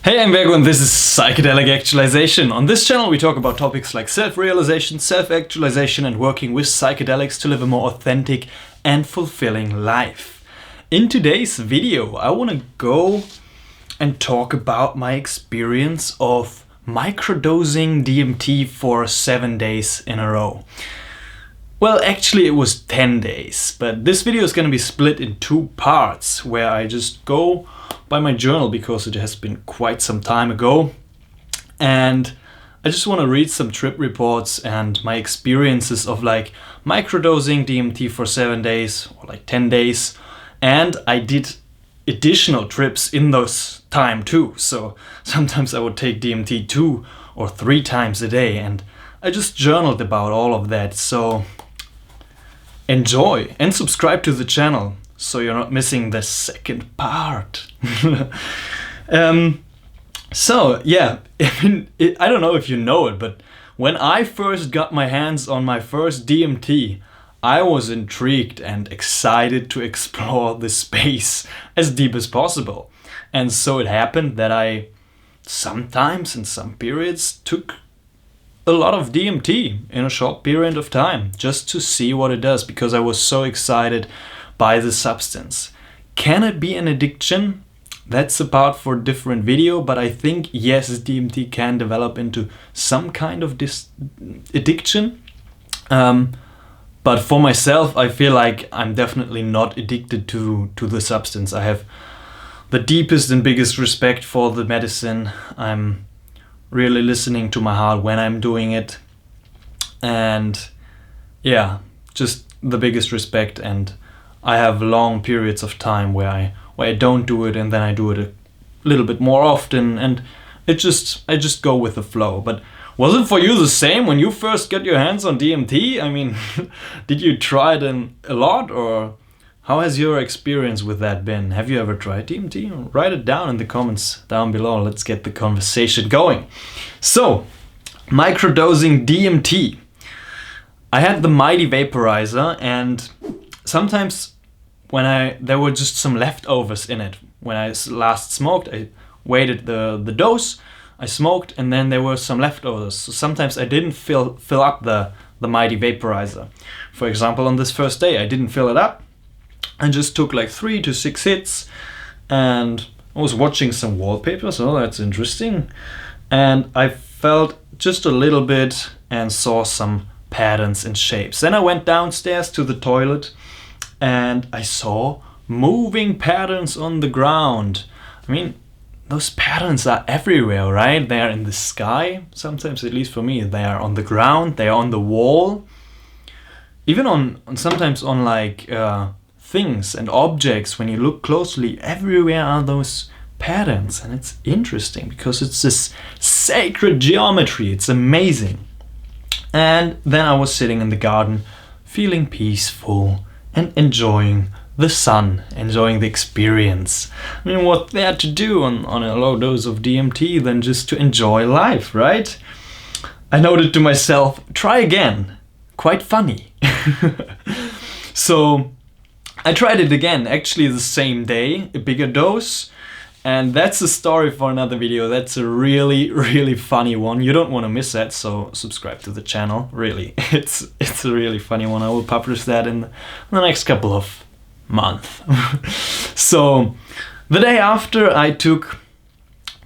Hey, I'm Virgo and this is Psychedelic Actualization. On this channel we talk about topics like self-realization, self-actualization and working with psychedelics to live a more authentic and fulfilling life. In today's video I want to go and talk about my experience of microdosing DMT for 7 days in a row. Well, actually it was 10 days, but this video is going to be split in two parts where I just go by my journal because it has been quite some time ago, and I just want to read some trip reports and my experiences of like microdosing DMT for 7 days or like 10 days, and I did additional trips in those time too, so sometimes I would take DMT 2 or 3 times a day, and I just journaled about all of that. So enjoy and subscribe to the channel so you're not missing the second part. So yeah, I don't know if you know it, but when I first got my hands on my first DMT, I was intrigued and excited to explore the space as deep as possible. And so it happened that I sometimes in some periods took a lot of DMT in a short period of time just to see what it does, because I was so excited by the substance. Can it be an addiction? That's a part for a different video, but I think yes, DMT can develop into some kind of addiction. But for myself, I feel like I'm definitely not addicted to the substance. I have the deepest and biggest respect for the medicine. I'm really listening to my heart when I'm doing it. And yeah, just the biggest respect, and I have long periods of time where I don't do it, and then I do it a little bit more often, and I just go with the flow. But was it for you the same when you first got your hands on DMT? I mean, did you try it a lot, or how has your experience with that been? Have you ever tried DMT? Write it down in the comments down below. Let's get the conversation going. So, microdosing DMT. I had the mighty vaporizer, and sometimes when there were just some leftovers in it. When I last smoked, I waited the dose, I smoked, and then there were some leftovers. So sometimes I didn't fill up the mighty vaporizer. For example, on this first day, I didn't fill it up. I just took like 3 to 6 hits, and I was watching some wallpapers. Oh, that's interesting. And I felt just a little bit and saw some patterns and shapes. Then I went downstairs to the toilet, and I saw moving patterns on the ground. I mean, those patterns are everywhere, right? They are in the sky, sometimes, at least for me. They are on the ground, they are on the wall. Even on sometimes on like things and objects, when you look closely, everywhere are those patterns. And it's interesting because it's this sacred geometry. It's amazing. And then I was sitting in the garden, feeling peaceful and enjoying the sun, enjoying the experience. I mean, what there to do on a low dose of DMT than just to enjoy life, right? I noted to myself, try again. Quite funny. So I tried it again, actually the same day, a bigger dose. And that's a story for another video. That's a really, really funny one. You don't want to miss that, so subscribe to the channel. Really, it's a really funny one. I will publish that in the next couple of months. So the day after, I took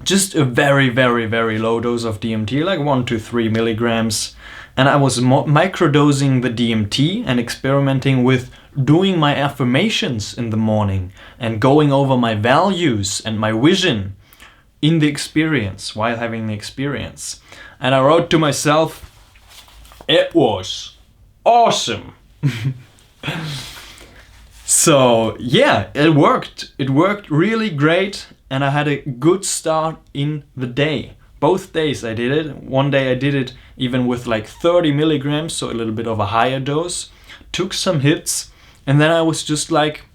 just a very, very, very low dose of DMT, like 1 to 3 milligrams. And I was microdosing the DMT and experimenting with doing my affirmations in the morning and going over my values and my vision in the experience, while having the experience. And I wrote to myself, it was awesome. So yeah, it worked. It worked really great, and I had a good start in the day. Both days I did it. One day I did it even with like 30 milligrams, so a little bit of a higher dose. Took some hits, and then I was just like,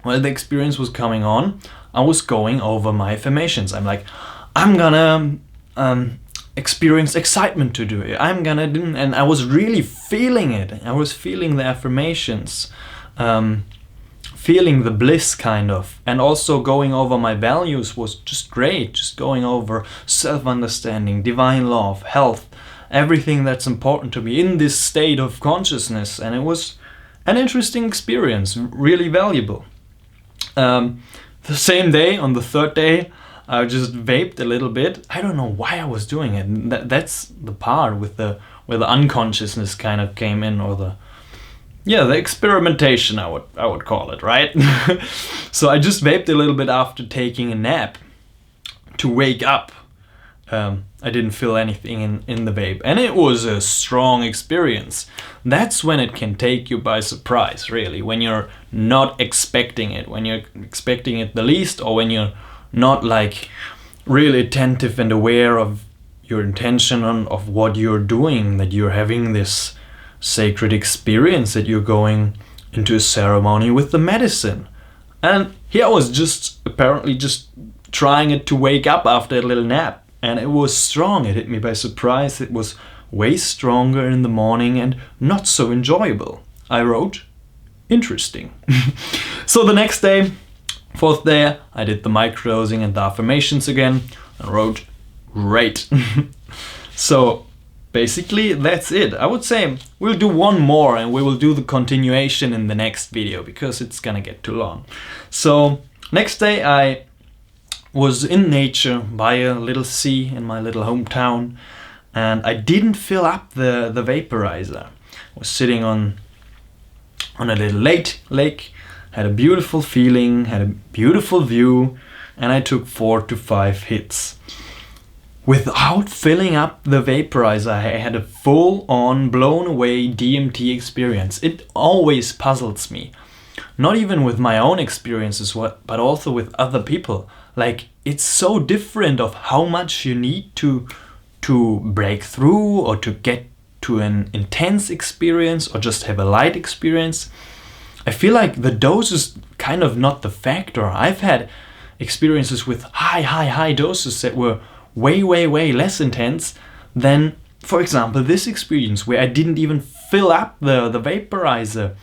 while the experience was coming on, I was going over my affirmations. I'm like, I'm gonna experience excitement to do it. I'm gonna do, and I was really feeling it. I was feeling the affirmations. feeling the bliss kind of, and also going over my values was just great. Just going over self-understanding, divine love, health, everything that's important to me in this state of consciousness, and it was an interesting experience, really valuable. The same day, on the third day, I just vaped a little bit. I don't know why I was doing it. That's the part with where the unconsciousness kind of came in, or the experimentation, I would call it, right? So I just vaped a little bit after taking a nap to wake up. I didn't feel anything in the vape, and it was a strong experience. That's when it can take you by surprise, really, when you're not expecting it, when you're expecting it the least, or when you're not like really attentive and aware of your intention of what you're doing, that you're having this sacred experience, that you're going into a ceremony with the medicine. And here I was just apparently just trying it to wake up after a little nap, and it was strong. It hit me by surprise. It was way stronger in the morning and not so enjoyable. I wrote, interesting. So the next day, fourth day, I did the microdosing and the affirmations again and wrote, great. So basically that's it. I would say we'll do one more and we will do the continuation in the next video because it's gonna get too long. So next day I was in nature by a little sea in my little hometown, and I didn't fill up the vaporizer. I was sitting on a little lake, had a beautiful feeling, had a beautiful view, and I took 4 to 5 hits. Without filling up the vaporizer, I had a full-on, blown-away DMT experience. It always puzzles me. Not even with my own experiences, but also with other people. Like, it's so different of how much you need to break through or to get to an intense experience or just have a light experience. I feel like the dose is kind of not the factor. I've had experiences with high doses that were way less intense than, for example, this experience where I didn't even fill up the vaporizer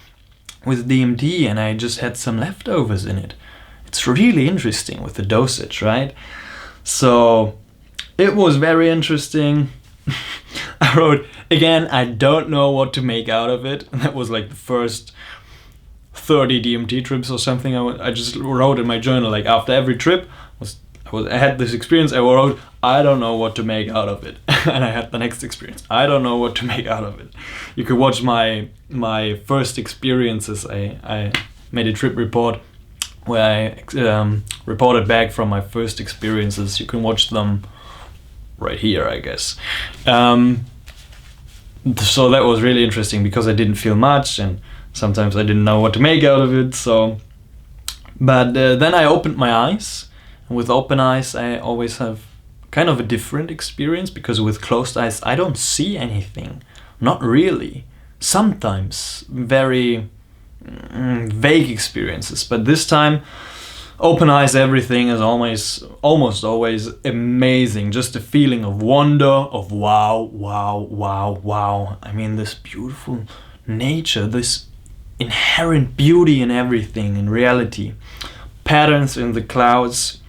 with DMT and I just had some leftovers in it. It's really interesting with the dosage, right? So it was very interesting. I wrote, again, I don't know what to make out of it. That was like the first 30 DMT trips or something. I just wrote in my journal, like after every trip, I had this experience, I wrote, I don't know what to make out of it. And I had the next experience, I don't know what to make out of it. You could watch my first experiences. I made a trip report where I reported back from my first experiences. You can watch them right here, I guess. So that was really interesting because I didn't feel much and sometimes I didn't know what to make out of it. But then I opened my eyes. And with open eyes, I always have kind of a different experience because with closed eyes, I don't see anything. Not really. Sometimes very vague experiences, but this time, open eyes, everything is almost always amazing. Just a feeling of wonder, of wow. I mean, this beautiful nature, this inherent beauty in everything, in reality. Patterns in the clouds,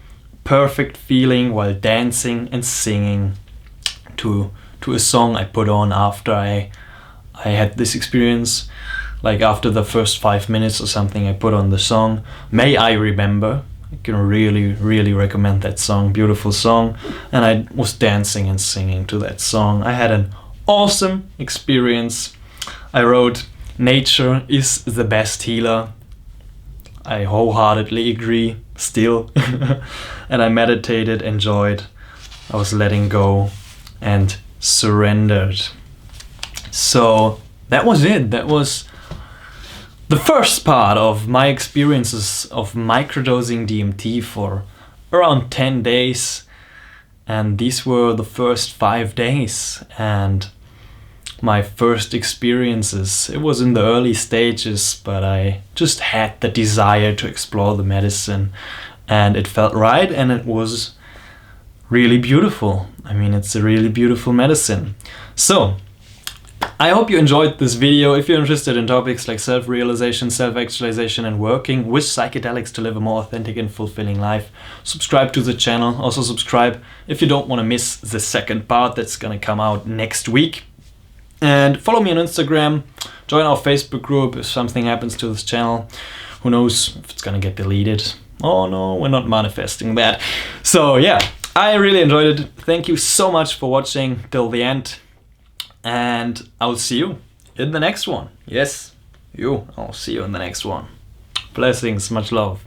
perfect feeling while dancing and singing to a song I put on after I had this experience. Like after the first 5 minutes or something, I put on the song May I Remember. I can really recommend that song. Beautiful song. And I was dancing and singing to that song. I had an awesome experience. I wrote, nature is the best healer. I wholeheartedly agree still. And I meditated, enjoyed. I was letting go and surrendered. So that was it. That was the first part of my experiences of microdosing DMT for around 10 days. And these were the first 5 days and my first experiences. It was in the early stages, but I just had the desire to explore the medicine and it felt right and it was really beautiful. I mean, it's a really beautiful medicine. So I hope you enjoyed this video. If you're interested in topics like self-realization, self-actualization, and working with psychedelics to live a more authentic and fulfilling life, subscribe to the channel. Also subscribe if you don't want to miss the second part that's gonna come out next week. And follow me on Instagram, join our Facebook group if something happens to this channel. Who knows if it's gonna get deleted. Oh no, we're not manifesting that. So yeah, I really enjoyed it. Thank you so much for watching till the end. And I'll see you in the next one. Yes, I'll see you in the next one. Blessings, much love.